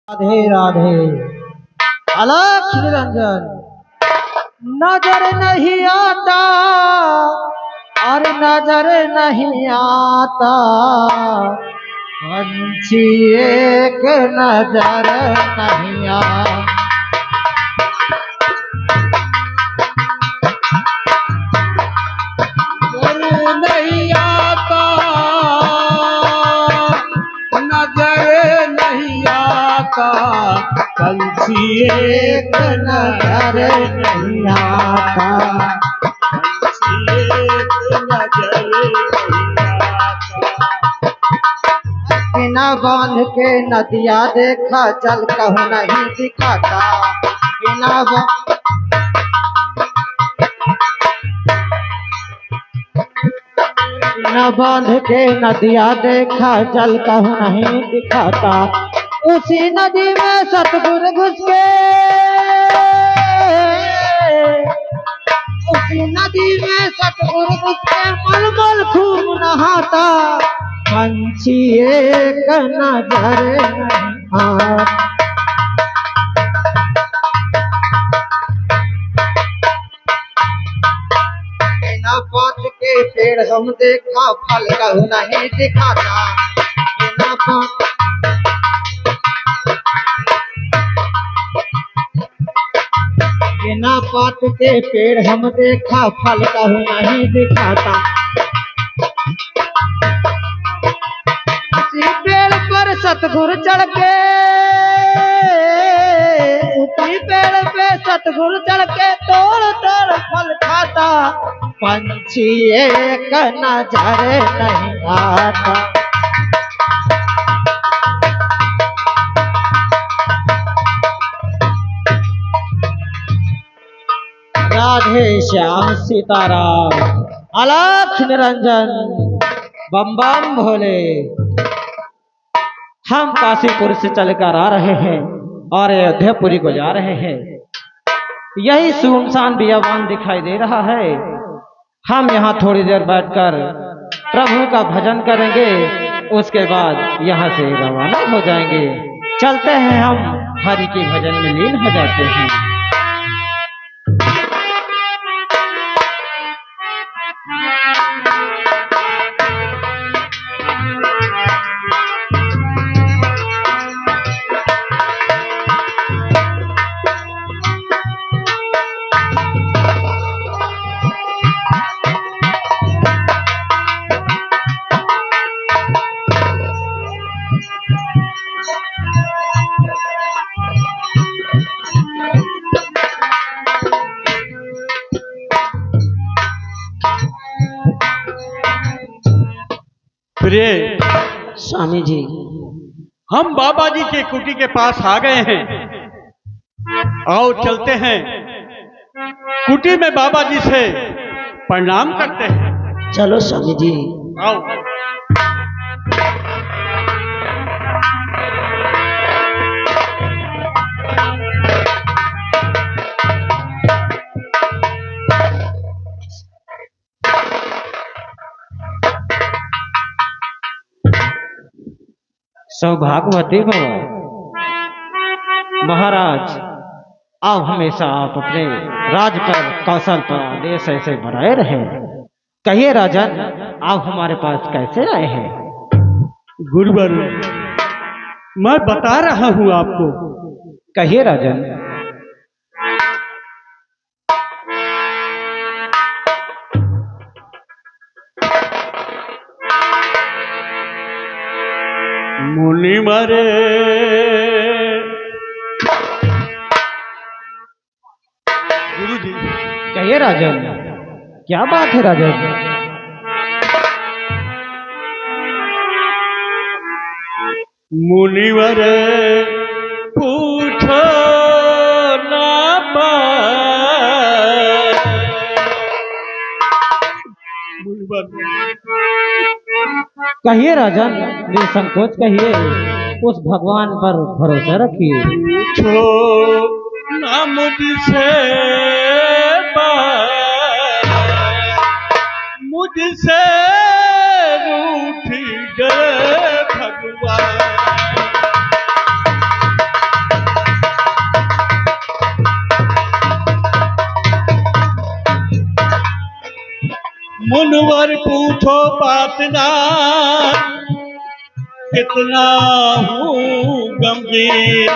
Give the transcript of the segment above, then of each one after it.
राधे राधे। अलख निरंजन नजर नहीं आता और नजर नहीं आता, पंछी एक नजर नहीं आता। नहीं आता, नजर नहीं आता, पंछी एक नजर नहीं आता, पंछी एक नजर नहीं आता। बिना बांध के नदिया देखा जल कहूँ नहीं दिखाता, बिना बांध के नदिया देखा जल कहूँ नहीं दिखाता। उसी नदी में सतगुरु घुस के, उसी नदी में सतगुरु घुस के मलमल खूब नहाता, पंछी एक नजर नहीं आता। बिना पात के पेड़ हम देखा फल कहूँ नहीं दिखाता, बिना पात के पेड़ हम देखा फल कहूँ नहीं दिखाता। उसी पेड़ पर सतगुरु चढ़ के, उसी पेड़ पे सतगुरु चढ़ के तोड़ तोड़ फल खाता, पंछी एक नजर नहीं आता। राधे श्याम सीताराम। अलख निरंजन बम बम भोले। हम काशीपुर से चलकर आ रहे हैं और अयोध्यापुरी को जा रहे हैं। यही सुनसान बियाबान दिखाई दे रहा है। हम यहाँ थोड़ी देर बैठकर प्रभु का भजन करेंगे, उसके बाद यहाँ से रवाना हो जाएंगे। चलते हैं, हम हरि के भजन में लीन हो जाते हैं। प्रिय स्वामी जी, हम बाबा जी के कुटी के पास आ गए हैं। आओ चलते हैं, कुटी में बाबा जी से प्रणाम करते हैं। चलो स्वामी जी। आओ। सौभाग्यवती भव महाराज, आप हमेशा आप अपने राज पर कौशल पर आदेश ऐसे बनाए रहे। कहिए राजन, आप हमारे पास कैसे आए हैं? गुरुवर, मैं बता रहा हूँ आपको। कहिए राजन। मुनि मरे गुरु जी। कहिए राजन, क्या बात है राजन? मुनिवर पूछो ना कहिए राजन, निसंकोच कहिए, उस भगवान पर भरोसा रखिए। पूछो ना मुझसे मुझसे रूठ गए भगवान। मुनवर पूछो बात ना, कितना हूँ गंभीर।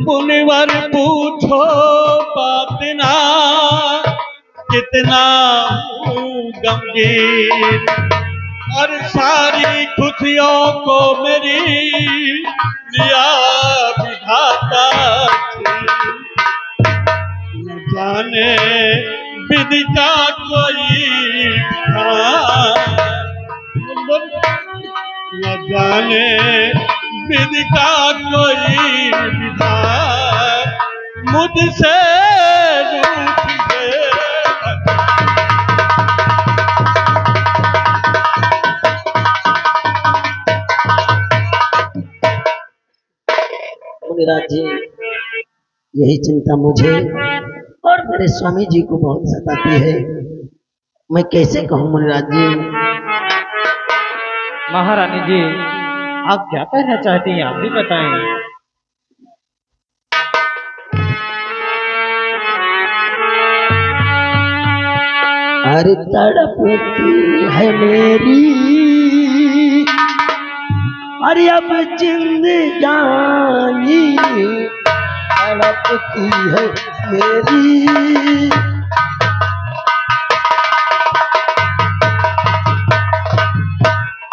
मुनिवर पूछो बात ना, कितना हूँ गंभीर। और सारी खुशियों को मेरी लिया विधाता थी। न जाने विधि का कोई न जाने विधि का कोई विधान मुझसे रूठ गए। मुनिराज जी, यही चिंता मुझे और मेरे स्वामी जी को बहुत सताती है। मैं कैसे कहूँ मुनिराज जी? महारानी जी, आप क्या कहना चाहती हैं, आप भी बताएं। अरे तड़पती है मेरी, अरे अब जिंदगानी तड़पती है मेरी।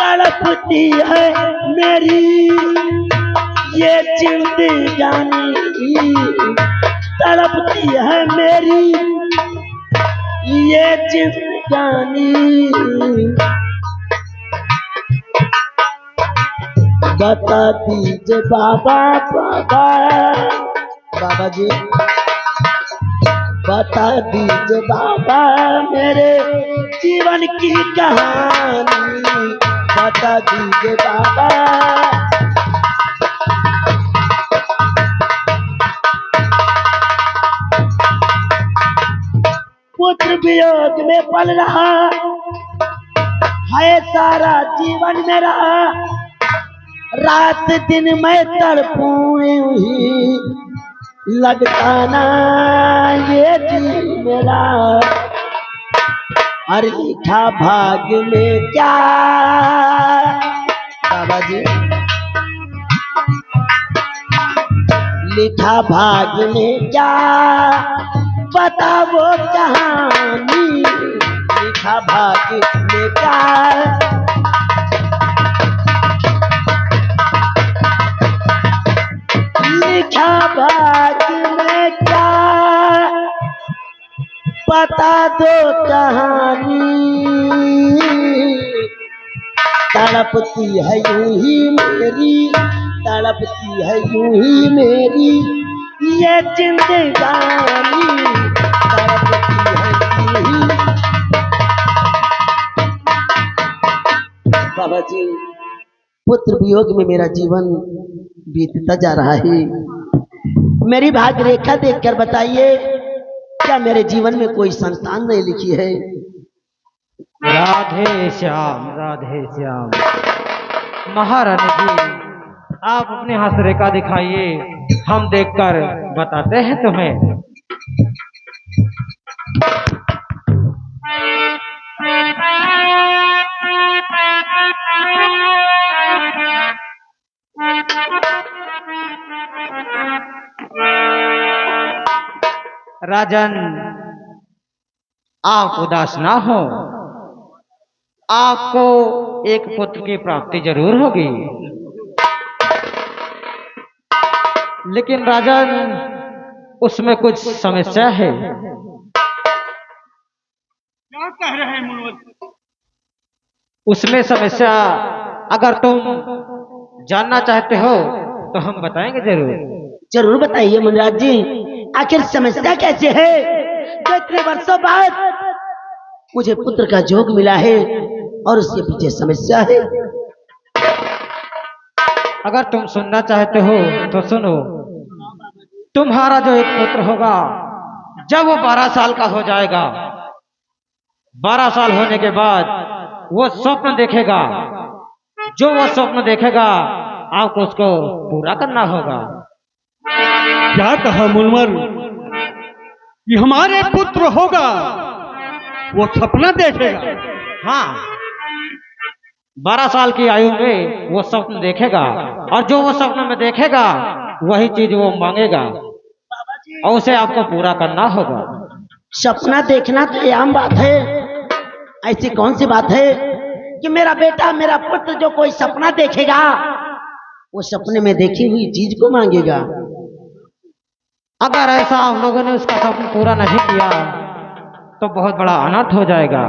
तड़पती है मेरी ये जिंदगानी, तड़पती है मेरी ये जिंदगानी। बता दीजिए बाबा, बाबा बाबा जी, बता दीजिए बाबा मेरे जीवन की कहानी। बता दीजिए बाबा। पुत्र वियोग में पल रहा है सारा जीवन मेरा। रात दिन मैं तड़पूं ही, लगता ना ये जी मेरा। और लिखा भाग में क्या बाबा जी, लिखा भाग में क्या बता वो कहानी। लिखा भाग में क्या, लिखा भाग में क्या बता दो कहानी। तड़पती है यूं ही मेरी, तड़पती है यूं ही मेरी ये जिंदगानी। तड़पती है यूं ही। बाबा जी, पुत्र वियोग में मेरा जीवन बीतता जा रहा है। मेरी भाग्य रेखा देखकर बताइए, क्या मेरे जीवन में कोई संतान नहीं लिखी है? राधे श्याम, राधे श्याम। महारानी जी, आप अपने हस्तरेखा दिखाइए, हम देखकर बताते हैं तुम्हें। राजन, आप उदास ना हो, आपको एक पुत्र की प्राप्ति जरूर होगी। लेकिन राजन, उसमें कुछ समस्या है। क्या कह रहे हैं मुनवर? उसमें समस्या अगर तुम जानना चाहते हो तो हम बताएंगे जरूर। जरूर बताइए मुनिराज जी, आखिर समस्या कैसे है? जो इतने वर्षों बाद मुझे पुत्र का जोग मिला है और उसके पीछे समस्या है। अगर तुम सुनना चाहते हो तो सुनो। तुम्हारा जो एक पुत्र होगा, जब वो 12 साल का हो जाएगा, 12 साल होने के बाद वो स्वप्न देखेगा। जो वो स्वप्न देखेगा आपको उसको पूरा करना होगा। क्या कहा मुनवर कि हमारे पुत्र होगा, वो सपना देखेगा? हाँ, 12 साल की आयु में वो स्वप्न देखेगा, और जो वो स्वप्न में देखेगा वही चीज वो मांगेगा, और उसे आपको पूरा करना होगा। सपना देखना तो ये आम बात है। ऐसी कौन सी बात है कि मेरा बेटा, मेरा पुत्र जो कोई सपना देखेगा वो सपने में देखी हुई चीज को मांगेगा? अगर ऐसा आप लोगों ने उसका सपना पूरा नहीं किया तो बहुत बड़ा अनर्थ हो जाएगा।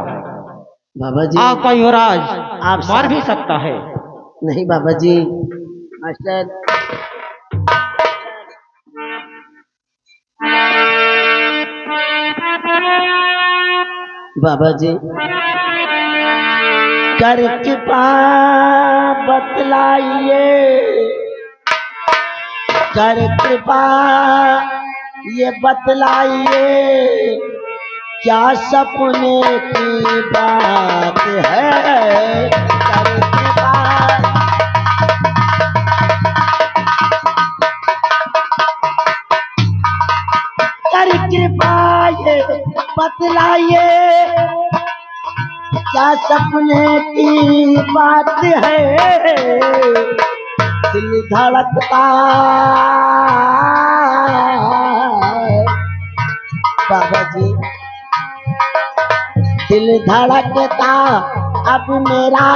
बाबा जी, आपका युवराज आप मर भी सकता है। नहीं बाबा जी, मास्टर, बाबा जी कर कृपा बतलाइए, कर कृपा ये बतलाइए, क्या सपने की बात है? कर कृपा, कर कृपा ये बतलाइए, क्या सपने की बात है? दिल धड़कता बाबा जी, दिल धड़कता अब मेरा,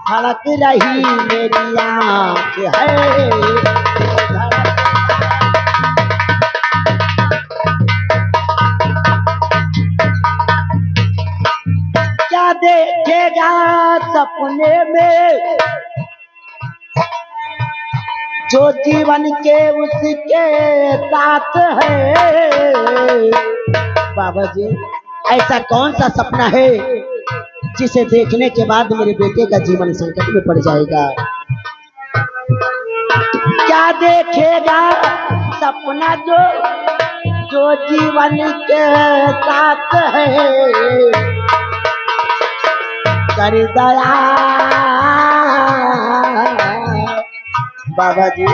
धड़क रही मेरी आँख है। दिल धड़कता, क्या देखेगा सपने में जो जीवन के उसके साथ है? बाबा जी, ऐसा कौन सा सपना है जिसे देखने के बाद मेरे बेटे का जीवन संकट में पड़ जाएगा? क्या देखेगा सपना जो जो जीवन के साथ है? कर दया बाबा जी,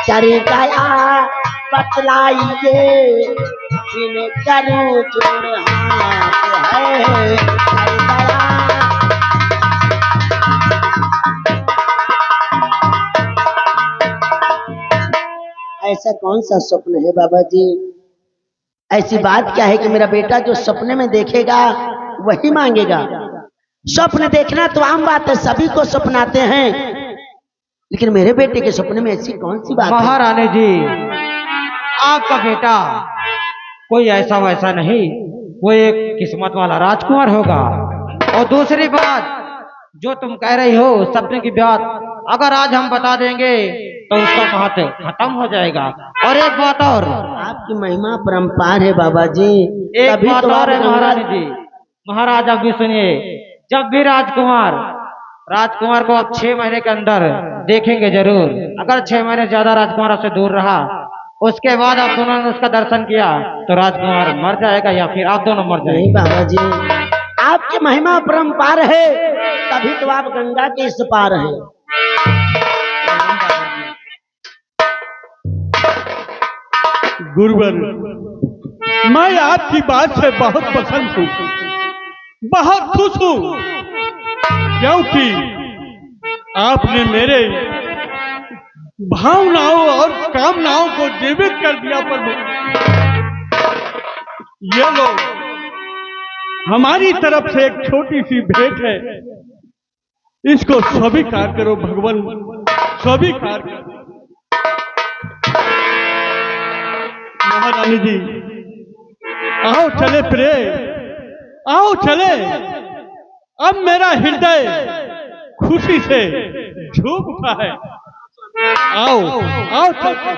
कर दया बतलाइए, बिन करूं जोड़ हाथ है। कर दया, ऐसा कौन सा स्वप्न है बाबा जी? ऐसी बात क्या है कि मेरा बेटा जो सपने में देखेगा वही मांगेगा? स्वप्न देखना तो आम बात है, सभी को सपनाते हैं, लेकिन मेरे बेटे के सपने में ऐसी कौन सी बात है? महारानी जी, आपका बेटा कोई ऐसा वैसा नहीं, वो एक किस्मत वाला राजकुमार होगा। और दूसरी बात, जो तुम कह रही हो सपने की बात, अगर आज हम बता देंगे तो उसका महत्व खत्म हो जाएगा। और एक बात और, आपकी महिमा परम्पार है बाबा जी। एक तभी बात तो और है आप महारानी जी। महाराज आप भी सुनिए, जब भी राजकुमार को आप 6 महीने के अंदर देखेंगे जरूर। अगर 6 महीने ज्यादा राजकुमार आपसे दूर रहा, उसके बाद आप दोनों ने उसका दर्शन किया तो राजकुमार मर जाएगा या फिर आप दोनों मर नहीं जाएंगे। बाबा जी, आपकी महिमा परम्पार है, तभी तो आप गंगा के इस पार हैं। गुरुवर, मैं आपकी बात से बहुत पसंद हूँ, बहुत खुश हूँ, क्योंकि आपने मेरे भावनाओं और कामनाओं को जीवित कर दिया। प्रभु, ये लो, हमारी तरफ से एक छोटी सी भेंट है, इसको स्वीकार करो भगवान, स्वीकार करो। महारानी जी, आओ चले प्रिय, आओ चले। अब मेरा हृदय खुशी से झूम उठा है। आओ आओ चलते।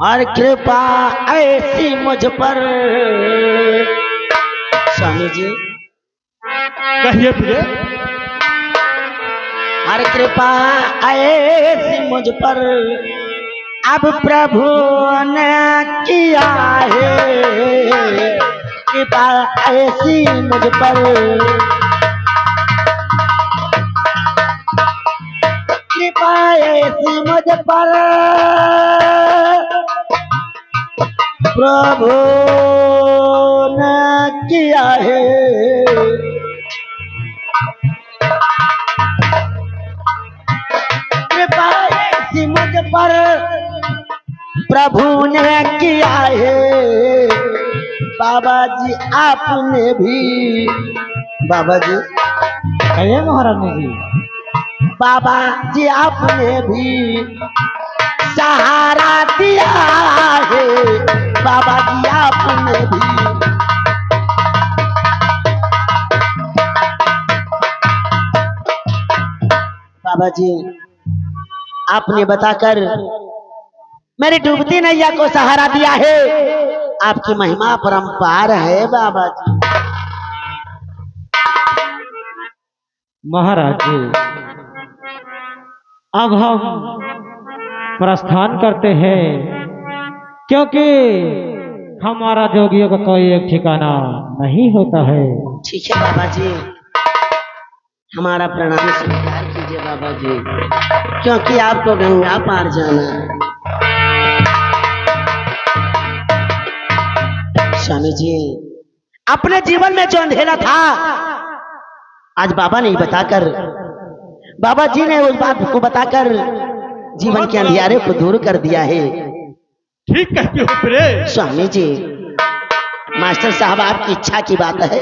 और कृपा ऐसी मुझ पर, स्वामी जी कहिए प्रिय। और कृपा ऐसी मुझ पर, अब प्रभु ने किया है कृपा ऐसी मुझ पर, कृपा ऐसी मुझ पर प्रभु ने किया है, कृपा ऐसी मुझ पर प्रभु ने किया है। बाबा जी आपने भी, बाबा जी, कहिए महाराज जी। बाबा जी आपने भी सहारा दिया है, बाबा जी आपने भी, बाबा जी आपने बताकर मेरी डूबती नैया को सहारा दिया है। आपकी महिमा परंपार है बाबा जी। महाराज जी, अब हम प्रस्थान करते हैं, क्योंकि हमारा जोगियों का कोई एक ठिकाना नहीं होता है। ठीक है बाबा जी, हमारा प्रणाम स्वीकार कीजिए बाबा जी, क्योंकि आपको गंगा पार जाना है। स्वामी जी, अपने जीवन में जो अंधेरा था आज बाबा ने बताकर, बाबा जी ने उस बात को बताकर जीवन के अंधियारे को दूर कर दिया है। ठीक कहते हो प्रे। स्वामी जी, मास्टर साहब आपकी इच्छा की बात है।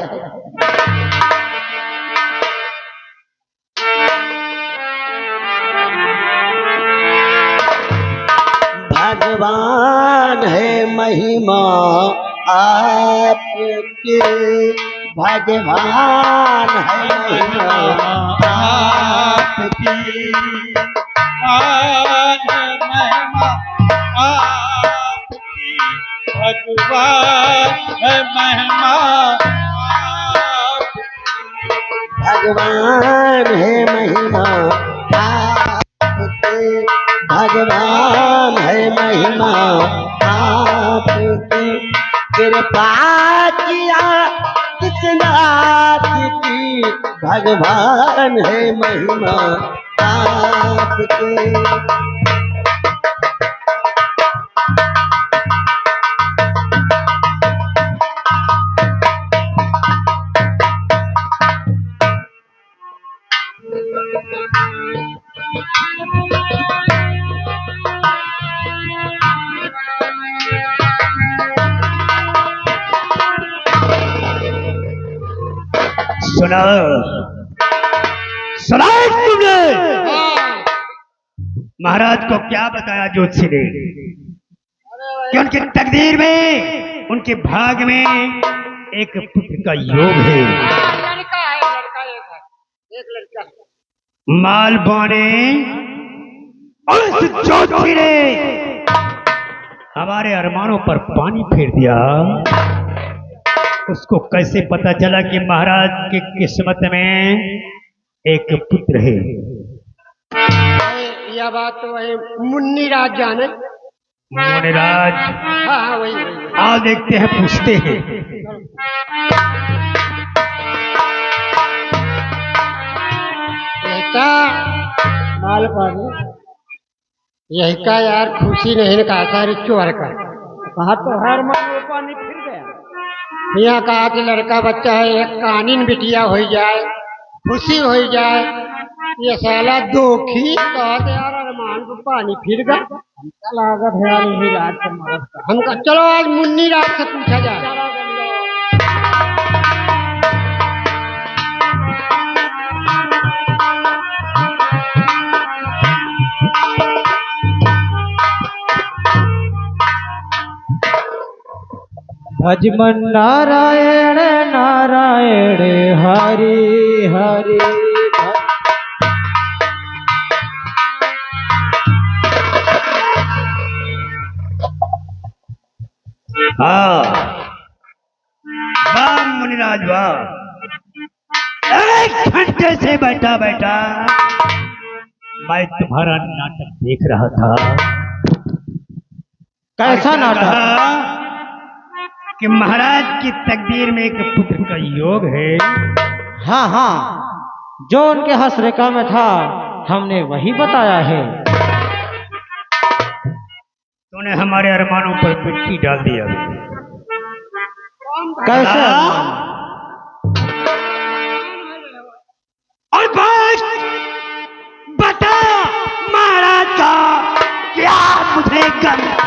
भगवान है महिमा आपके, भगवान है महिमा आपकी, भगवान है महिमा आपकी, भगवान है महिमा आपके, भगवान है महिमा आपकी, कृपा किया किस नाथ की, भगवान है महिमा आपके। सुना सुना तुमने महाराज को क्या बताया ज्योतिषी ने कि उनकी तकदीर में, उनके भाग में एक पुत्र का योग है। लड़का है, लड़का एक लड़का है। माल बाने और इस ज्योतिषी ने हमारे अरमानों पर पानी फेर दिया। उसको कैसे पता चला कि महाराज की किस्मत में एक पुत्र है? यह बात तो वही मुन्नी राज जाने। मुनिराज, हाँ वही वही। आओ देखते हैं, पूछते हैं। बेटा माल पानी यही का यार, खुशी नहीं ने कहा सारी चोर का कहा तो हर माल पानी फिर गया। यहाँ कहा कि लड़का बच्चा है, एक कानीन बिटिया हो जाए, खुशी हो जाए। ये साला दोखी कहा तो यार अरमान को पानी फिर गया। हमका लागत है यार यही रात का मरद का। हमका चलो आज मुन्नी रात से पूछा जाए। भजमन नारायण नारायण हरि हरि। हाँ, वाह मुनिराज वाह, एक घंटे से बैठा बैठा मैं तुम्हारा नाटक देख रहा था। कैसा और नाटक? कहा कि महाराज की तकदीर में एक पुत्र का योग है। हाँ हाँ, जो उनके हस्त रेखा में था हमने वही बताया है। तूने हमारे अरमानों पर मिट्टी डाल दिया। कैसे अरमान? और बस बता महाराज का क्या मुझे गम है?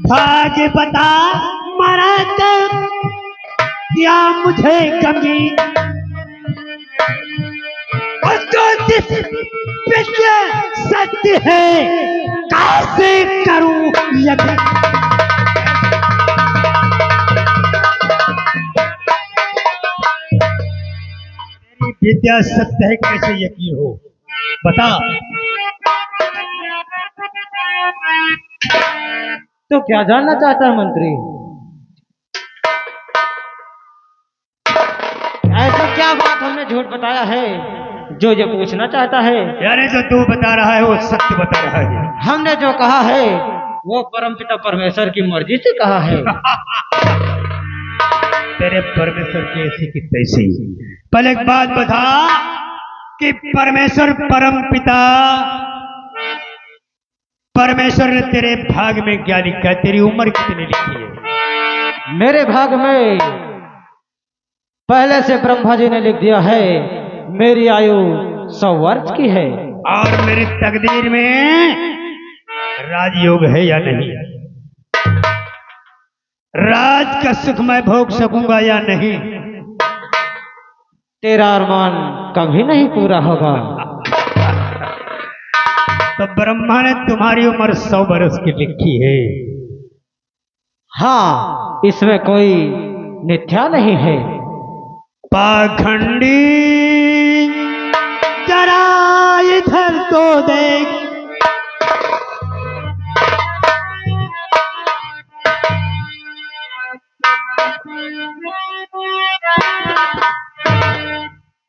भाग्य बता महाराज का क्या मुझे गमी, उसको जिस पिछले सत्य है कैसे करूं यकीन। तेरी विद्या सत्य है कैसे यकीन हो, बता। तो क्या जानना चाहता है मंत्री? ऐसा क्या बात हमने झूठ बताया है जो ये पूछना चाहता है? यानी जो तू बता रहा है वो सत्य बता रहा है। हमने जो कहा है वो परमपिता परमेश्वर की मर्जी से कहा है। तेरे परमेश्वर की ऐसी की तैसी। पहले एक बात बता कि परमेश्वर परम पिता परमेश्वर ने तेरे भाग में क्या लिखा है, तेरी उम्र कितनी लिखी है? मेरे भाग में पहले से ब्रह्मा जी ने लिख दिया है मेरी आयु 100 वर्ष की है। और मेरी तकदीर में राजयोग है या नहीं, राज का सुख मैं भोग सकूंगा या नहीं? तेरा अरमान कभी नहीं पूरा होगा। तो ब्रह्मा ने तुम्हारी उम्र 100 वर्ष की लिखी है। हाँ, इसमें कोई मिथ्या नहीं है। पाखंडी जरा इधर तो देख,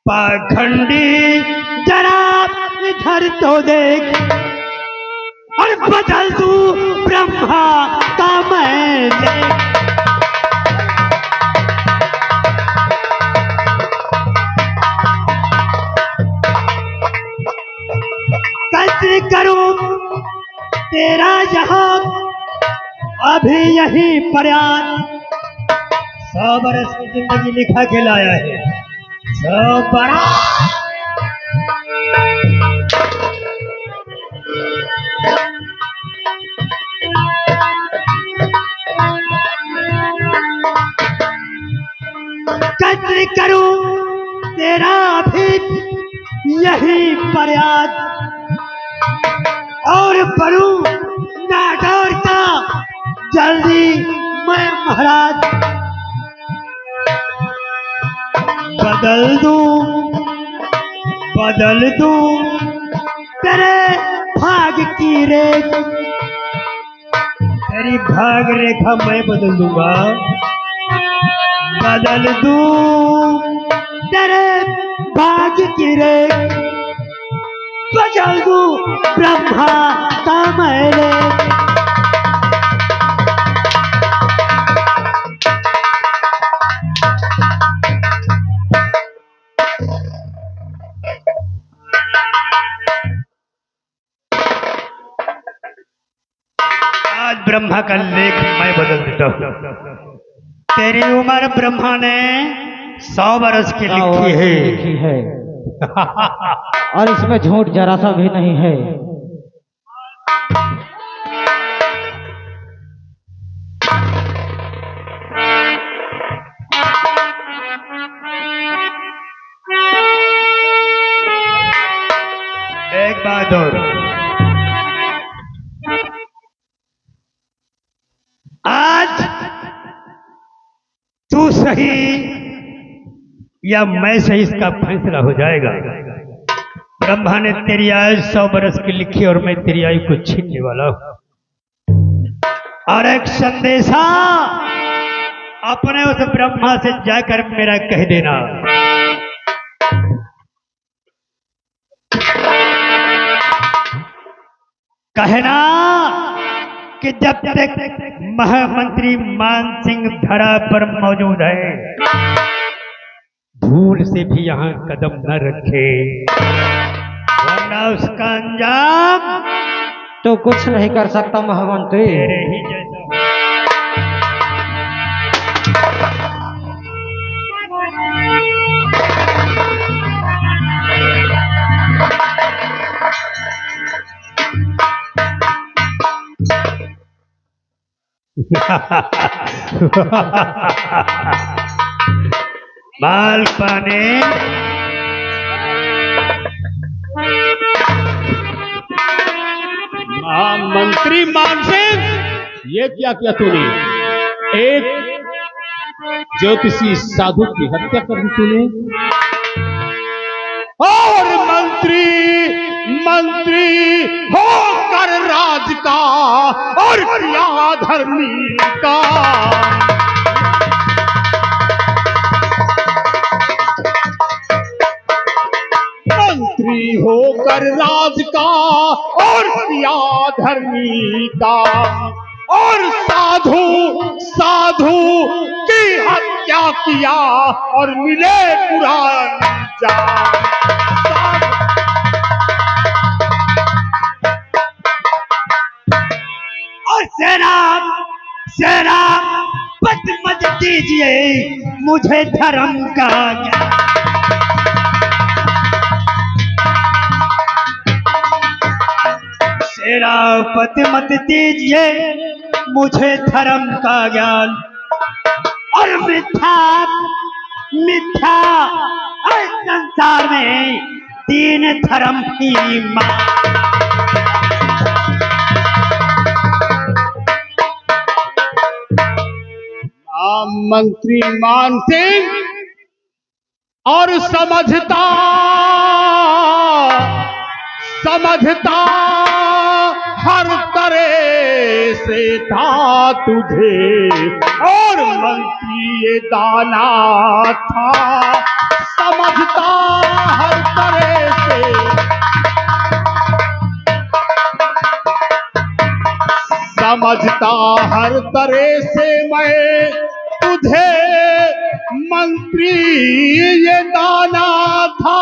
पाखंडी जरा इधर तो देख, और बदल तू ब्रह्मा का मैं लेख। कैसे करूं तेरा यहाँ अभी यही प्रयास, 100 बरस की जिंदगी लिखा के लाया है। 100 बरस कैसे करूं तेरा अभी यही प्रयास, और बनूं नागौर का जल्दी मैं महाराज। बदल दूं तेरे भाग की रेख, तेरी भाग रेखा मैं बदल दूंगा। बदल दूं तेरे भाग की रेख, बदल दूं ब्रह्मा का मैं लेख। आज ब्रह्मा का लेख मैं बदल देता हूं। तेरी उम्र ब्रह्मा ने 100 बरस की लिखी है। लिखी है और इसमें झूठ जरा सा भी नहीं है। एक बात और, आज तू सही या मैं सही इसका फैसला हो जाएगा। ब्रह्मा ने तेरी आयु 100 बरस की लिखी और मैं तेरी आयु को छीनने वाला हूं। और एक संदेशा अपने उस ब्रह्मा से जाकर मेरा कह देना कहना कि जब तक महामंत्री मान सिंह धरा पर मौजूद है, भूल से भी यहाँ कदम न रखे, वरना उसका अंजाम तो कुछ नहीं कर सकता महामंत्री। तेरे ही जैसा। माल पाने मंत्री मानसिंह, ये क्या किया तूने? एक ज्योतिषी साधु की हत्या कर दी तूने, और मंत्री होकर राज का और किया धर्मी का। मंत्री होकर राज का और किया धर्मी का, और साधु की हत्या किया और मिले पुराण जान। और सेना मत दीजिए मुझे धर्म का ज्ञान। सेनापति मत दीजिए मुझे धर्म का ज्ञान, और मिथ्या इस संसार में दीन धर्म की मां। मंत्री मान सिंह और समझता हर तरह से था तुझे, और मंत्री ये दाना था, समझता हर तरह से, समझता हर तरह से मैं तुझे, मंत्री ये दाना था,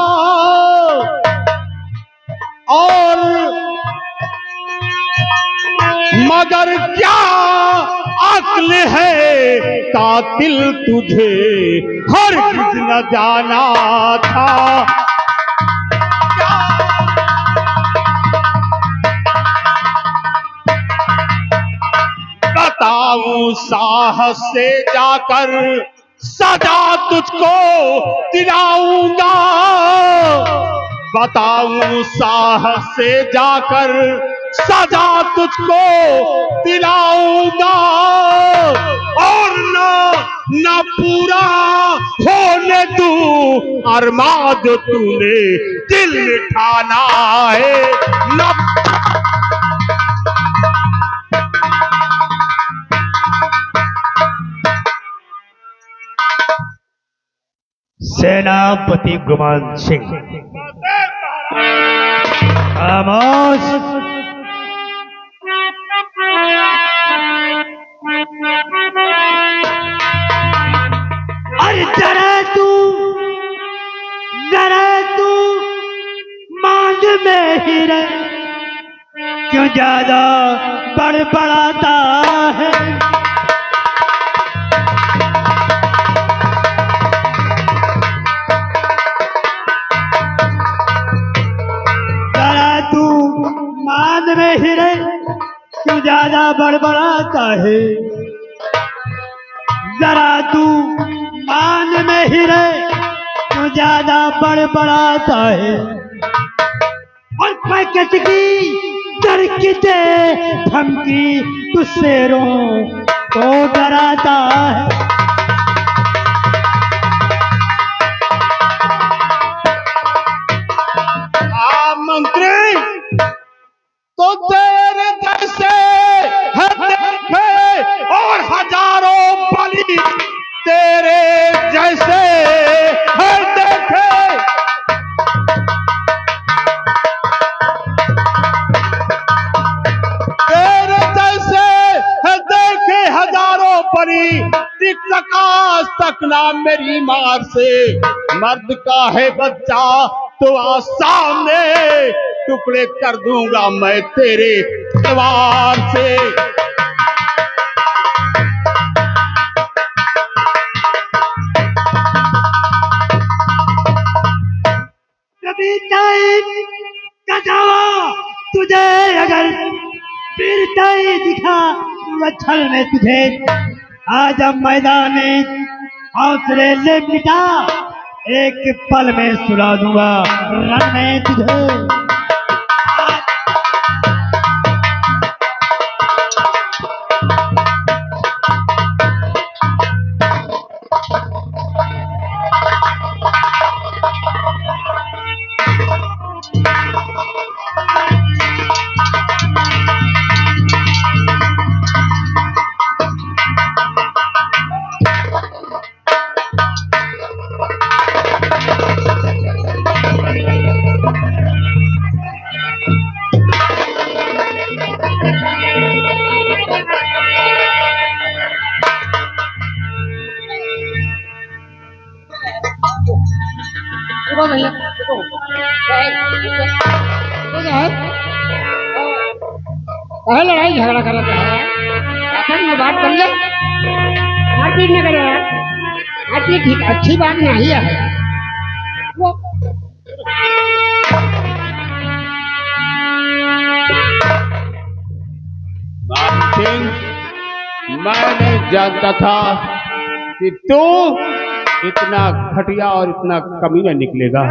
और मगर क्या अक्ल है कातिल तुझे हरगिज़ न जाना था। बताऊं साहस से जाकर सजा तुझको दिलाऊंगा, बताऊं साहस से जाकर सजा तुझको दिलाऊंगा, और न पूरा होने दूं अरमा जो तूने दिल में ठाना है, न सेनापति गुमान सिंह खामोश। अरे जरा तू मांग में ही रह, क्यों ज्यादा बड़बड़ाता है। मान में ही रहे, क्यों ज्यादा बड़बड़ाता है। जरा तू मान में ही रहे, क्यों ज्यादा बड़बड़ाता है। और पैकेट की तरकीते धमकी तुझसे रो तो डराता है। मंत्री तो तेरे जैसे है देखे, और हजारों बलि तेरे जैसे है देखे। मेरी मार से, मर्द का है बच्चा तो आ सामने, टुकड़े कर दूंगा मैं तेरे तलवार से। कभी टाइम का दावा तुझे अगर वीरता ही दिखा छल में तुझे, आज अब मैदान में हौसले ले मिटा, एक पल में सुला दूंगा रण में तुझे। रुको भैया, रुको। कहे लड़ाई झगड़ा कर रहा है, आपस में बात कर ले, मारपीट न करे यार, मारपीट ठीक अच्छी बात नहीं है। सिंह, मैं नहीं जानता था कि तू इतना घटिया और इतना कमीना निकलेगा।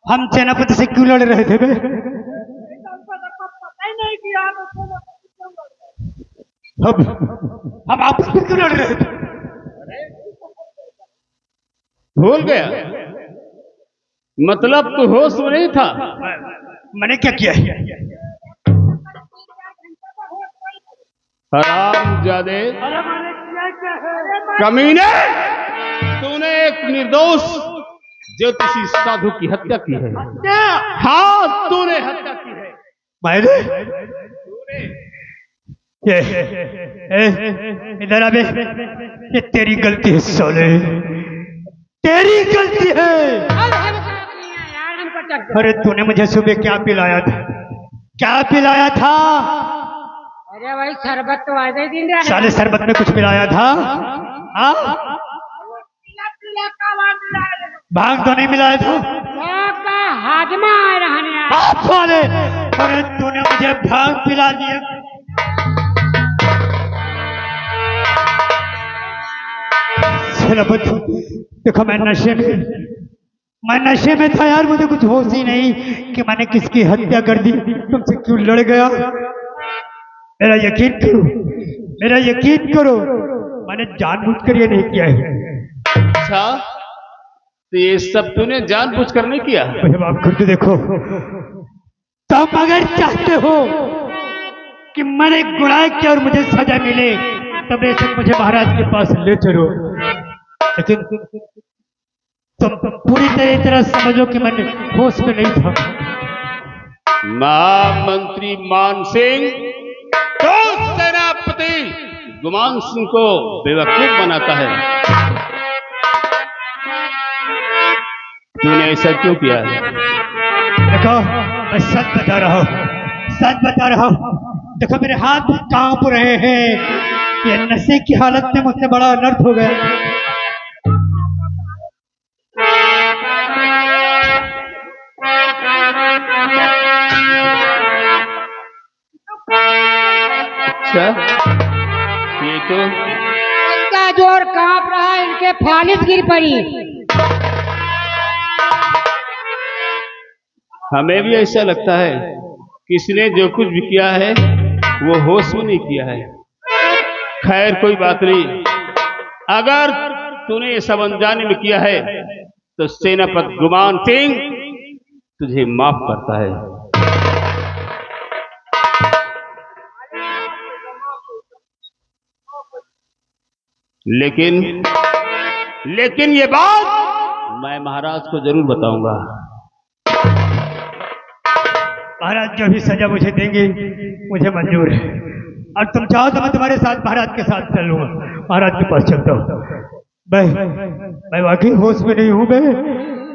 हम सेनापति से क्यों लड़ रहे थे बे? हम आपस में क्यों लड़ रहे थे? भूल गया? मतलब तू होश में नहीं था? मैंने क्या किया है? हरामजादे, कमीने, तूने एक निर्दोष ज्योतिषी साधु की हत्या की है। हाँ, तूने हत्या की है। मैंने? इधर आ बे, ये तेरी गलती है सोले, तेरी गलती है। अरे तूने मुझे सुबह क्या पिलाया था? क्या पिलाया था? अरे भाई शरबत तो आधे दिन रहा। साले शरबत में कुछ पिलाया था? हाँ? भांग तो नहीं मिलाया था? का हाजमा रहने आप साले, अरे तूने मुझे भांग पिला दिया। सेनापति, देखो मैं नशे में था यार, मुझे कुछ होश ही नहीं कि मैंने किसकी हत्या कर दी, तुमसे क्यों लड़ गया। मेरा यकीन करो, मैंने जानबूझकर ये नहीं किया है। अच्छा, तो ये सब तूने जानबूझकर नहीं किया? आप खुद देखो, तुम अगर चाहते हो कि मैंने गुनाह किया और मुझे सजा मिले, तब ऐसे मुझे महाराज के पास ले चलो, लेकिन तुम पूरी तरह समझो कि मैंने होश में नहीं था। महामंत्री मान सिंह तो सेनापति गुमान सिंह को बेवकूफ बनाता है। तूने ऐसा क्यों किया है? देखो मैं सच बता रहा हूँ, देखो मेरे हाथ कांप रहे हैं, ये नशे की हालत में मुझसे बड़ा अनर्थ हो गया। अच्छा, ये तो इनका जोर कांप रहा है, इनके फालिस गिर पड़ी। हमें भी ऐसा लगता है कि इसने जो कुछ भी किया है वो होश में नहीं किया है। खैर कोई बात नहीं, अगर तूने ये सब अनजाने में किया है तो सेनापति गुमान सिंह तुझे माफ करता है। लेकिन ये बात मैं महाराज को जरूर बताऊंगा। महाराज जो भी सजा मुझे देंगे मुझे मंजूर है। और तुम चाहो तो मैं तुम्हारे साथ महाराज के साथ चल लूंगा, महाराज के पास चलता हूँ। मैं वाकई होश में नहीं हूँ। मैं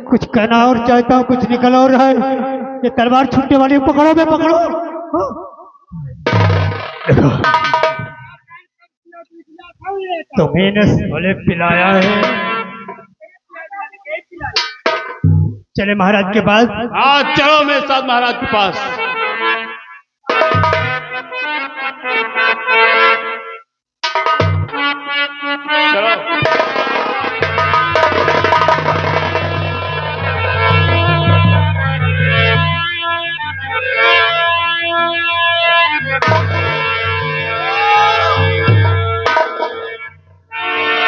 कुछ कहना और चाहता हूँ, कुछ निकल और रहा है। ये तलवार छूटने वाली, पकड़ो, मैं पकड़ो। देखो, तुम्हें ने सोले पिलाया है। चले महाराज के पास। हाँ चलो मेरे साथ महाराज के पास। चलो।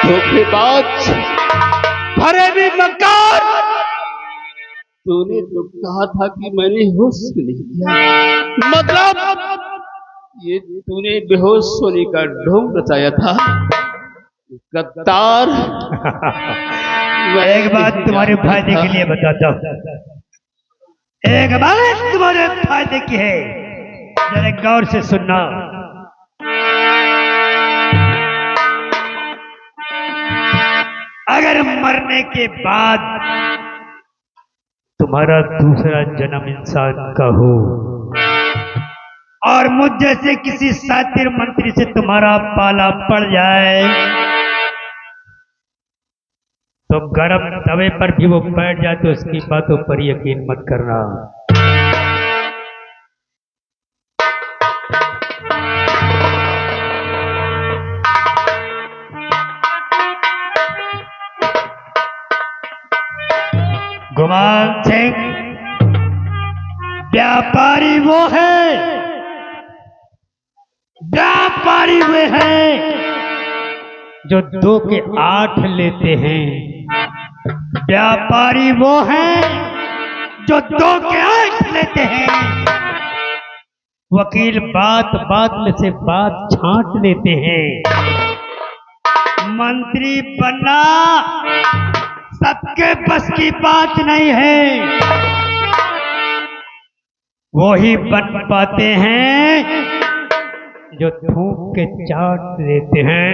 धोखेबाज, फरेबी, मक्कार, तूने तो कहा था कि मैंने होश नहीं किया, मतलब ये तूने बेहोश होने का ढोंग रचाया था। गद्दार। एक बात तुम्हारे फायदे के लिए बताता हूँ, एक बात तुम्हारे फायदे की है, जरा गौर से सुनना। अगर मरने के बाद तुम्हारा दूसरा जन्म इंसान का हो और मुझ जैसे किसी सातिर मंत्री से तुम्हारा पाला पड़ जाए, तो गरम तवे पर भी वो बैठ जाए तो उसकी बातों पर यकीन मत करना। गुमान सिंह व्यापारी वो है, व्यापारी वे हैं जो 2 के 8 लेते हैं। व्यापारी वो हैं जो 2 के 8 लेते हैं। वकील बात बात में से बात छांट लेते हैं। मंत्री बनना सबके बस की बात नहीं है। वो ही बन पाते हैं जो थूक के चाट लेते हैं।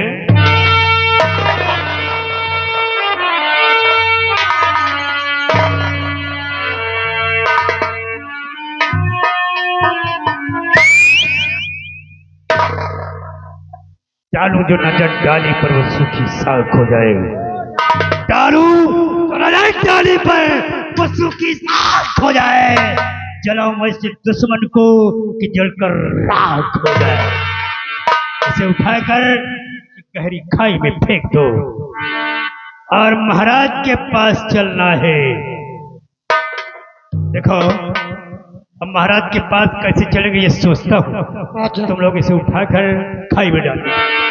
डालू जो नजर डाली पर वो सूखी साख हो जाए। डालू जो नजर डाली पर वो सूखी साख हो जाए। जलाऊं वैसे दुश्मन को कि जलकर राख हो जाए। इसे उठाकर गहरी खाई में फेंक दो और महाराज के पास चलना है। देखो, अब महाराज के पास कैसे चलेंगे ये सोचता हूँ। तुम लोग इसे उठाकर खाई में डालो।